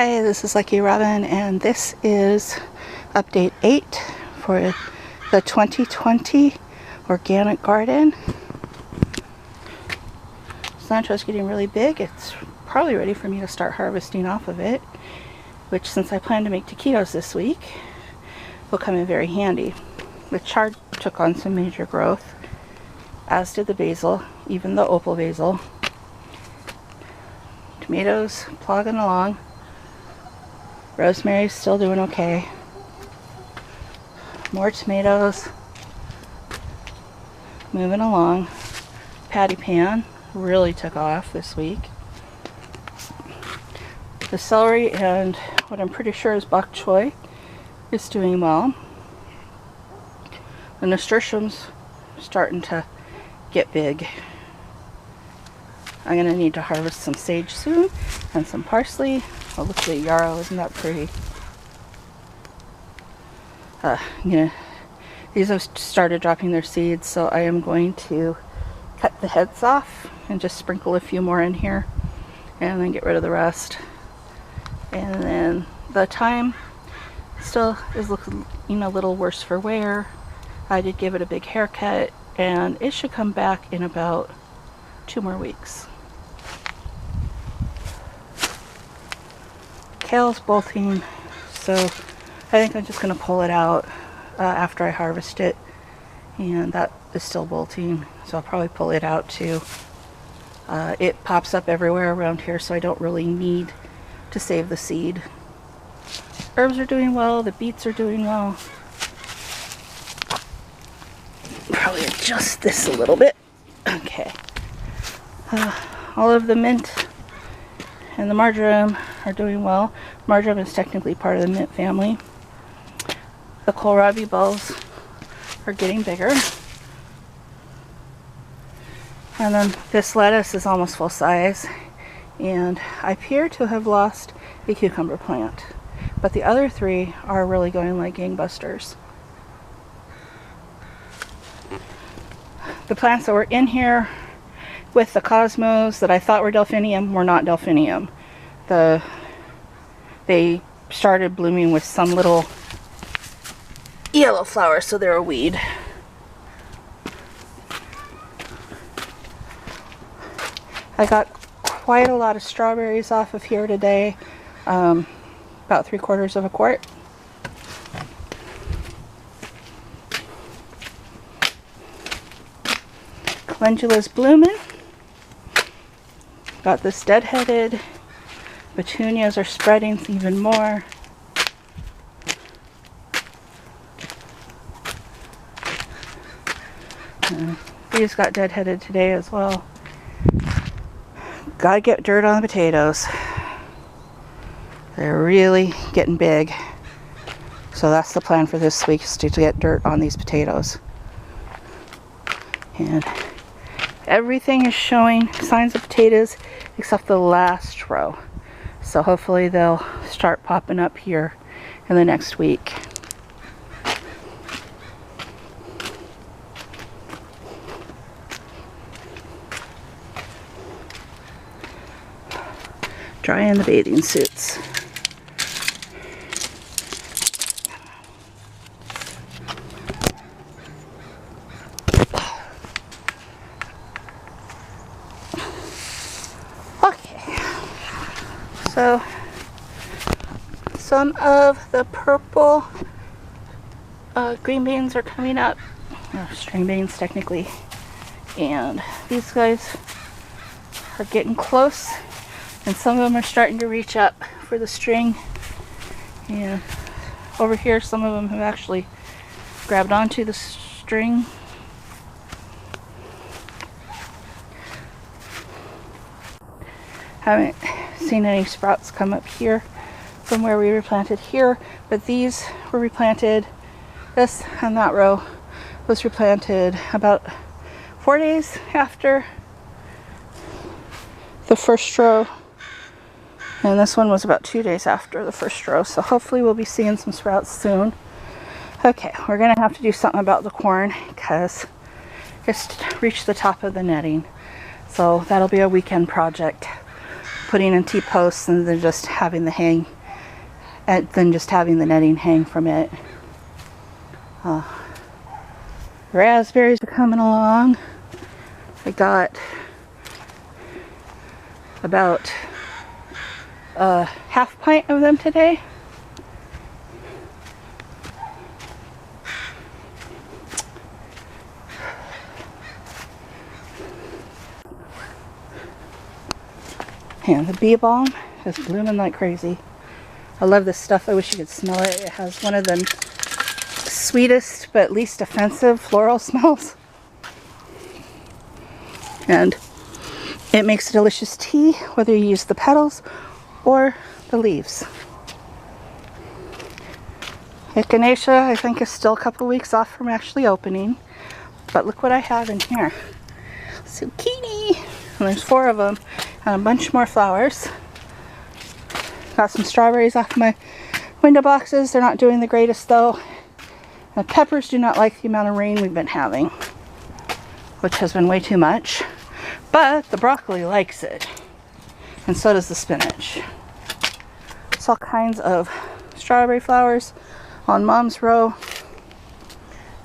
Hi, this is Lucky Robin, and this is update 8 for the 2020 organic garden. Cilantro is getting really big. It's probably ready for me to start harvesting off of it, which, since I plan to make taquitos this week, will come in very handy. The chard took on some major growth, as did the basil, even the opal basil. Tomatoes plogging along. Rosemary's still doing okay. More tomatoes moving along. Patty pan really took off this week. The celery and what I'm pretty sure is bok choy is doing well. The nasturtium's starting to get big. I'm going to need to harvest some sage soon and some parsley. Oh, look at the yarrow, isn't that pretty? These have started dropping their seeds, so I am going to cut the heads off and just sprinkle a few more in here and then get rid of the rest. And then the thyme still is looking a little worse for wear. I did give it a big haircut, and it should come back in about 2 more weeks. Kale's bolting, so I think I'm just going to pull it out after I harvest it, and that is still bolting, so I'll probably pull it out too. It pops up everywhere around here, so I don't really need to save the seed. Herbs are doing well, the beets are doing well. Probably adjust this a little bit. Okay. All of the mint and the marjoram are doing well. Marjoram is technically part of the mint family. The kohlrabi bulbs are getting bigger. And then this lettuce is almost full size. And I appear to have lost a cucumber plant. But the other 3 are really going like gangbusters. The plants that were in here with the cosmos that I thought were delphinium were not delphinium. They started blooming with some little yellow flowers, so they're a weed. I got quite a lot of strawberries off of here today, about 3/4 of a quart. Calendula's blooming. Got this deadheaded. Petunias are spreading even more. These got deadheaded today as well. Gotta get dirt on the potatoes. They're really getting big. So that's the plan for this week, is to get dirt on these potatoes. And everything is showing signs of potatoes except the last row. So hopefully they'll start popping up here in the next week. Drying the bathing suits. So some of the purple green beans are coming up, string beans technically, and these guys are getting close, and some of them are starting to reach up for the string. And over here some of them have actually grabbed onto the string. Haven't seen any sprouts come up here from where we replanted here, but these were replanted. This and that row was replanted about 4 days after the first row, and this one was about 2 days after the first row, so hopefully we'll be seeing some sprouts soon. Okay, we're gonna have to do something about the corn because it's reached the top of the netting, so that'll be a weekend project. Putting in T-posts and then just having the than just having the netting hang from it. Raspberries are coming along. I got about a half pint of them today. And the bee balm is blooming like crazy. I love this stuff. I wish you could smell it. It has one of the sweetest but least offensive floral smells. And it makes a delicious tea, whether you use the petals or the leaves. Echinacea, I think, is still a couple weeks off from actually opening. But look what I have in here. Zucchini! And there's 4 of them. And a bunch more flowers. Got some strawberries off my window boxes. They're not doing the greatest though. The peppers do not like the amount of rain we've been having, which has been way too much. But the broccoli likes it. And so does the spinach. It's all kinds of strawberry flowers on Mom's row.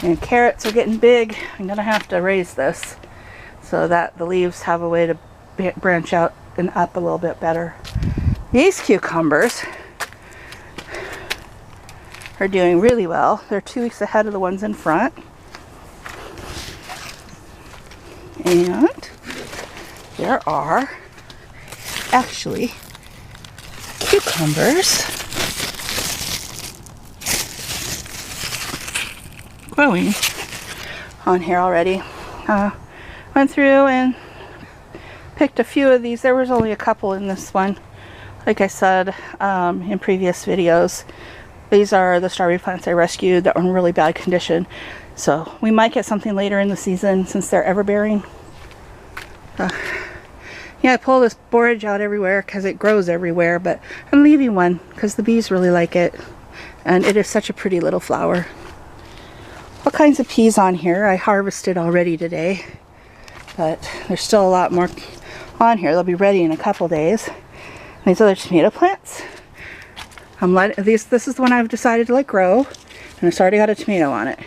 And carrots are getting big. I'm gonna have to raise this so that the leaves have a way to branch out and up a little bit better. These cucumbers are doing really well. They're 2 weeks ahead of the ones in front. And there are actually cucumbers growing on here already. Went through and picked a few of these. There was only a couple in this one. Like I said in previous videos, these are the strawberry plants I rescued that were in really bad condition. So we might get something later in the season since they're ever-bearing. Yeah, I pull this borage out everywhere because it grows everywhere, but I'm leaving one because the bees really like it. And it is such a pretty little flower. All kinds of peas on here. I harvested already today, but there's still a lot more on here. They'll be ready in a couple days. And these other tomato plants, this is the one I've decided to let grow, and it's already got a tomato on it.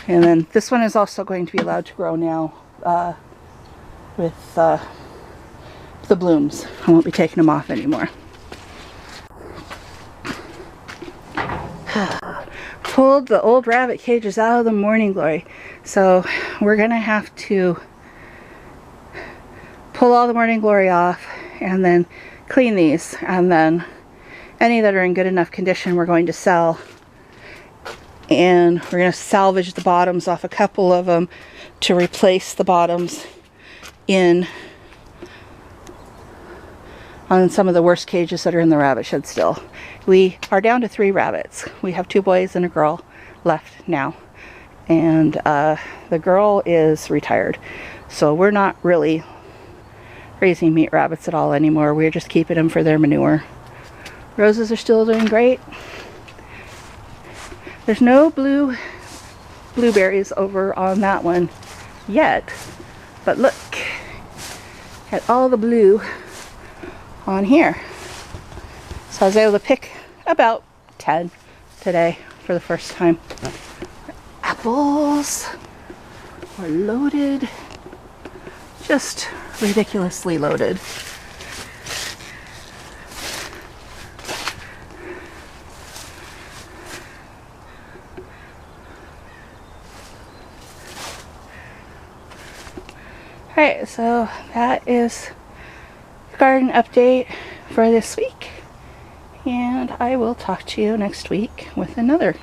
And then this one is also going to be allowed to grow now with the blooms. I won't be taking them off anymore. Pulled the old rabbit cages out of the Morning Glory, so we're gonna have to pull all the Morning Glory off and then clean these, and then any that are in good enough condition we're going to sell. And we're going to salvage the bottoms off a couple of them to replace the bottoms on some of the worst cages that are in the rabbit shed still. We are down to 3 rabbits. We have 2 boys and a girl left now. And the girl is retired. So we're not really raising meat rabbits at all anymore. We're just keeping them for their manure. Roses are still doing great. There's no blueberries over on that one yet, but look at all the blue on here. So I was able to pick about 10 today for the first time. Apples are loaded, just ridiculously loaded. Alright, so that is the garden update for this week, and I will talk to you next week with another